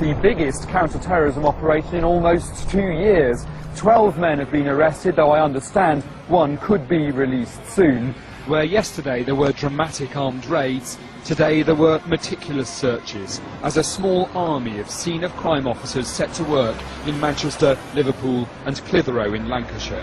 the biggest counter-terrorism operation in almost 2 years. 12 men have been arrested, though I understand one could be released soon. Where yesterday there were dramatic armed raids, today there were meticulous searches, as a small army of scene-of-crime officers set to work in Manchester, Liverpool and Clitheroe in Lancashire.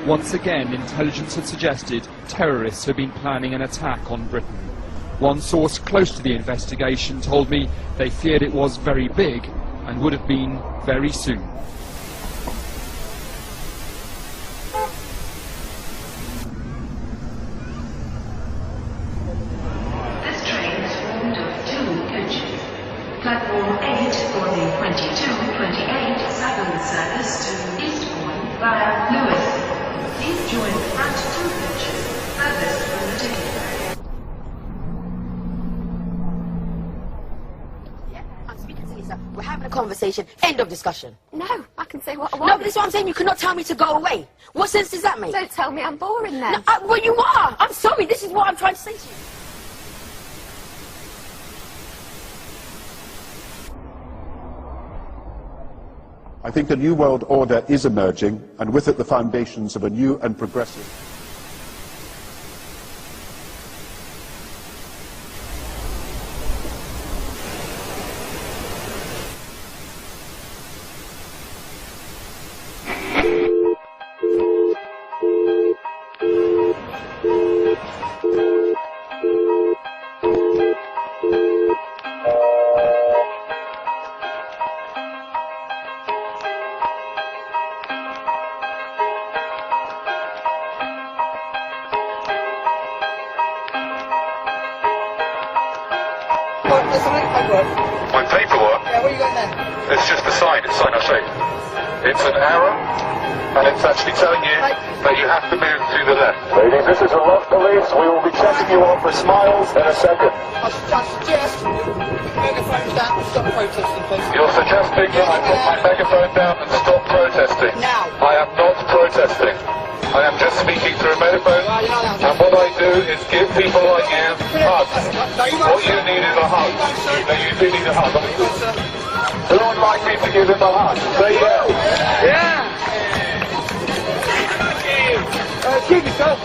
Once again, intelligence had suggested terrorists had been planning an attack on Britain. One source close to the investigation told me they feared it was very big and would have been very soon. This train is formed of 2 coaches. Platform 8 for the 22-28 Southern service to Eastbourne via Lewis. Please join the front 2 coaches furthest from the ticket area. I'm speaking to Lisa. We're having a conversation. End of discussion. No, I can say what I want. No, but this is what I'm saying. You cannot tell me to go away. What sense does that make? Don't tell me I'm boring then. No, well, you are. I'm sorry. This is what I'm trying to say to you. I think a new world order is emerging, and with it the foundations of a new and progressive. My paperwork? Yeah, where are you going then? It's just a sign, it's sign I say. It's an arrow, and it's actually telling you that you have to move to the left. Ladies, this is a love police. We will be checking you on for smiles in a second. I suggest you megaphones down and stop protesting, please. You're suggesting that I put my megaphone down and stop protesting. Now. I am not protesting. I am just speaking through a megaphone, and what I do is give people like you hugs. What you need is a hug. You do need a hug. Who would like me to give him a hug? Say yeah. Yeah! Keep it calm.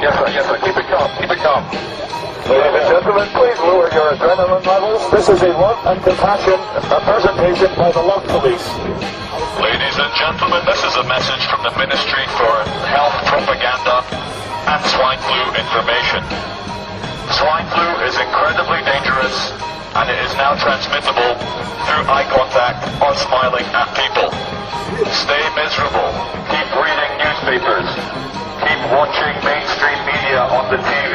Yes sir, keep it calm, keep it calm. Ladies and gentlemen, please lower your adrenaline levels. This is a love and compassion, a presentation by the Love Police. Ladies and gentlemen, this is a message from the Ministry for Health Propaganda and Swine Flu Information. Swine flu is incredibly dangerous, and it is now transmittable through eye contact or smiling at people. Stay miserable. Keep reading newspapers. Keep watching mainstream media on the TV.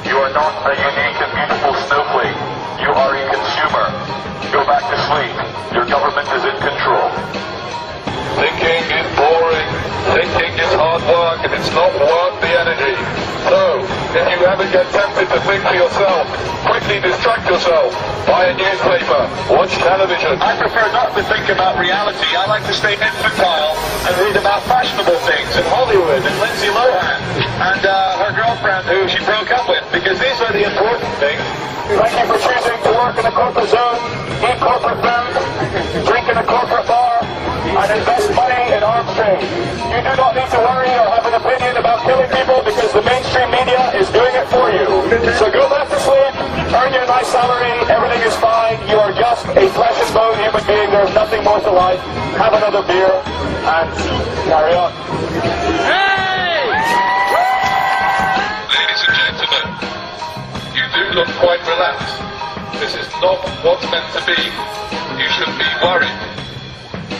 You are not a unique and beautiful snowflake. You are a consumer. Go back to sleep. Your government is in control. Thinking is boring. Thinking is hard work, and it's not worth the energy. So, if you ever get tempted to think for yourself, quickly distract yourself. Buy a newspaper. Watch television. I prefer not to think about reality. I like to stay infantile and read about fashionable things in Hollywood and Lindsay Lohan and her girlfriend who she broke up with, because these are the important things. Thank you for choosing to work in a corporate zone, eat corporate food, drink in a corporate bar, and invest money in arms trade. You do not need to worry or have an opinion about killing people because the mainstream media is doing it for you. So go back to sleep, earn your nice salary, everything is fine. You are just a flesh and bone human being. There's nothing more to life. Have another beer and carry on. Hey! Ladies and gentlemen, you do look quite relaxed. This is not what's meant to be. You should be worried.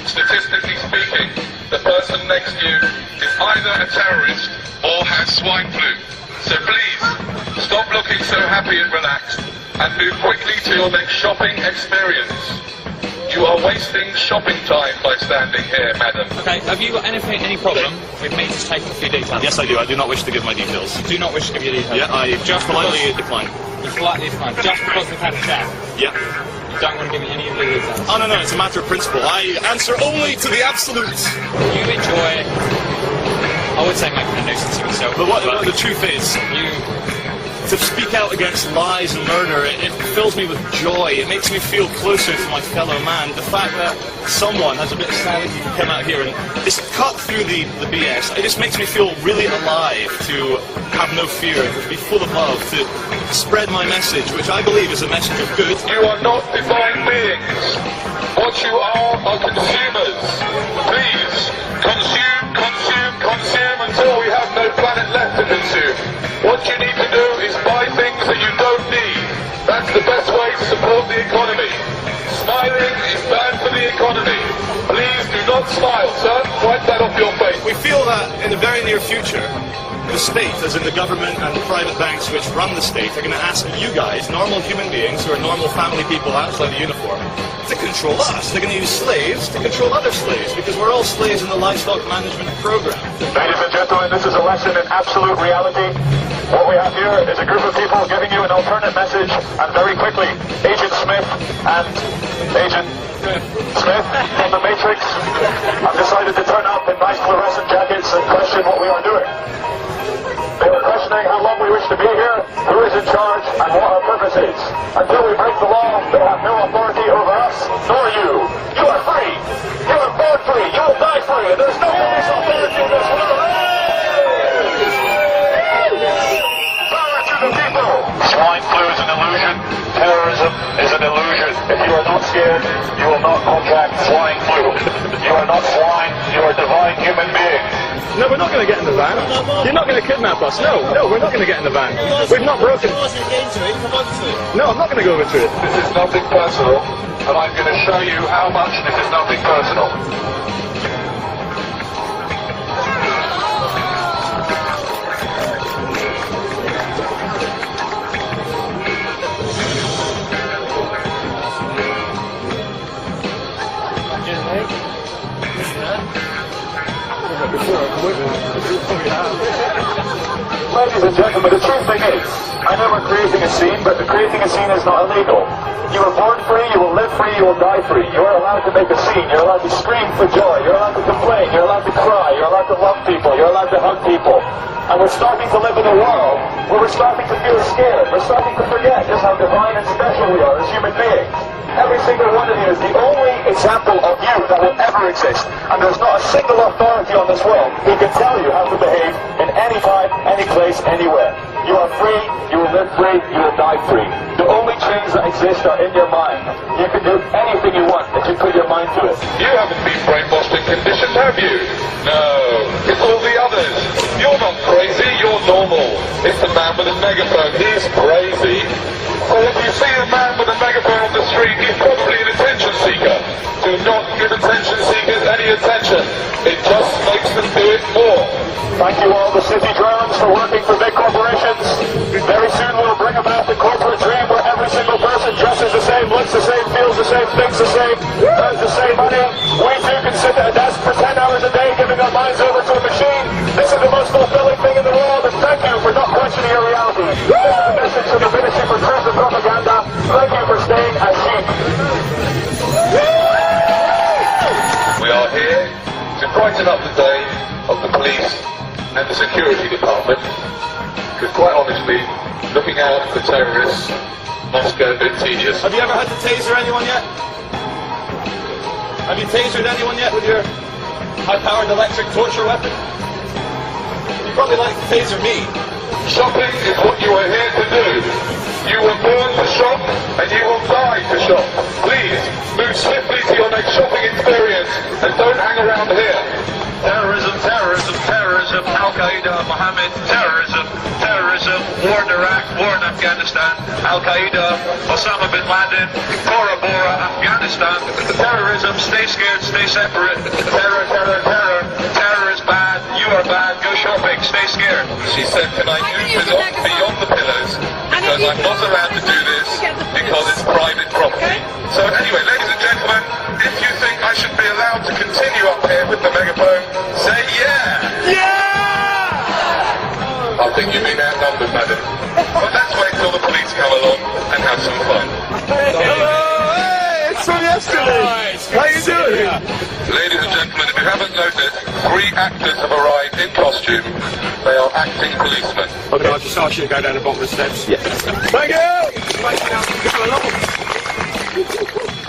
Statistically speaking, the person next to you is either a terrorist or has swine flu. So please, stop looking so happy and relaxed and move quickly to your next shopping experience. You are wasting shopping time by standing here, madam. Okay, have you got any problem with me just taking a few details? Yes, I do. I do not wish to give my details. You do not wish to give your details? Yeah, I just politely decline. You politely decline, just because we've had a chat? Yeah. You don't want to give me any of your details? Oh, no, it's a matter of principle. I answer only to the absolutes. You enjoy, I would say, making a nuisance of yourself. But the truth is, you to speak out against lies and murder, it fills me with joy. It makes me feel closer to my fellow man. The fact that someone has a bit of sanity to come out here and just cut through the BS, it just makes me feel really alive to have no fear, to be full of love, to spread my message, which I believe is a message of good. You are not divine beings. What you are consumers. Please, consume, consume, consume until we have no planet left to consume. What you need to do is buy things that you don't need. That's the best way to support the economy. Smiling is bad for the economy. Please do not smile, sir. Wipe that off your face. We feel that in the very near future, the state, as in the government and the private banks which run the state, are going to ask you guys, normal human beings who are normal family people outside the uniform, to control us. They're going to use slaves to control other slaves, because we're all slaves in the livestock management program. Ladies and gentlemen, this is a lesson in absolute reality. What we have here is a group of people giving you an alternate message, and very quickly, Agent Smith and Agent Smith from the Matrix have decided to turn up in nice fluorescent jackets and question what we are doing. They were questioning how long we wish to be here, who is in charge, and what our purpose is. Until we break the law, they have no authority over us, nor you. You are free. You are born free. You will die free. And there's no police authority in this world. Power to the people. Swine flu is an illusion. Terrorism is an illusion. If you are not scared, you will not contract swine flu. You are not swine. You are divine human beings. No, we're not going to get in the van. You're not going to kidnap us. No, we're not going to get in the van. We've not broken. No, I'm not going to go over to it. This is nothing personal, and I'm going to show you how much this is nothing personal. Ladies and gentlemen, the true thing is, I know we're creating a scene, but creating a scene is not illegal. You were born free, you will live free, you will die free. You are allowed to make a scene, you're allowed to scream for joy, you're allowed to complain, you're allowed to cry, you're allowed to love people, you're allowed to hug people. And we're starting to live in a world where we're starting to feel scared, we're starting to forget just how divine and special we are as human beings. Every single one of you is the only example of you that will ever exist. And there's not a single authority on this world who can tell you how to behave in any time, any place, anywhere. You are free, you will live free, you will die free. The only chains that exist are in your mind. You can do anything you want if you put your mind to it. You haven't been brainwashed and conditioned, have you? No, it's all the others. You're not crazy, you're normal. It's the man with a megaphone, he's crazy. So if you see a man with a megaphone on the street, he's probably an attention seeker. Do not give attention seekers any attention. It just makes them do it more. Thank you all the city drones for working for big corporations. Very soon we'll bring about the corporate dream where every single person dresses the same, looks the same, feels the same, thinks the same, earns the same money. We too can sit at a desk for 10 hours a day giving our minds over to a machine. This is the most fulfilling thing in the world, and thank you for not questioning your reality. This is the message from the Ministry for Truth and Propaganda. Thank you for staying as sheep. We are here to brighten up the day of the police and the security department, because quite honestly, looking out for terrorists must get a bit tedious. Have you ever had to taser anyone yet? Have you tasered anyone yet with your high-powered electric torture weapon? You'd probably like to taser me. Shopping is what you are here to do. You were born to shop, and you will die to shop. Please, move swiftly to your next shopping experience, and don't hang around here. Terrorism, terrorism, terrorism, Al-Qaeda, Mohammed, terrorism, terrorism, war in Iraq, war in Afghanistan, Al-Qaeda, Osama bin Laden, Bora Bora, Afghanistan, terrorism, stay scared, stay separate, terror, terror, terror, terror is bad, you are bad, go shopping, stay scared. She said, can I move beyond the pillows, because I'm not allowed to do this, because it's private property. So anyway, ladies and gentlemen, if you think I should be allowed to continue up here with the megaphone, say yeah! Yeah! I think you've been outnumbered, madam. But let's wait till the police come along and have some fun. Hello! Hey, it's from yesterday! How you doing? Ladies and gentlemen, if you haven't noticed, 3 actors have arrived in costume. They are acting policemen. Okay, I'll just ask you to go down the bottom of the steps. Yes. Thank you!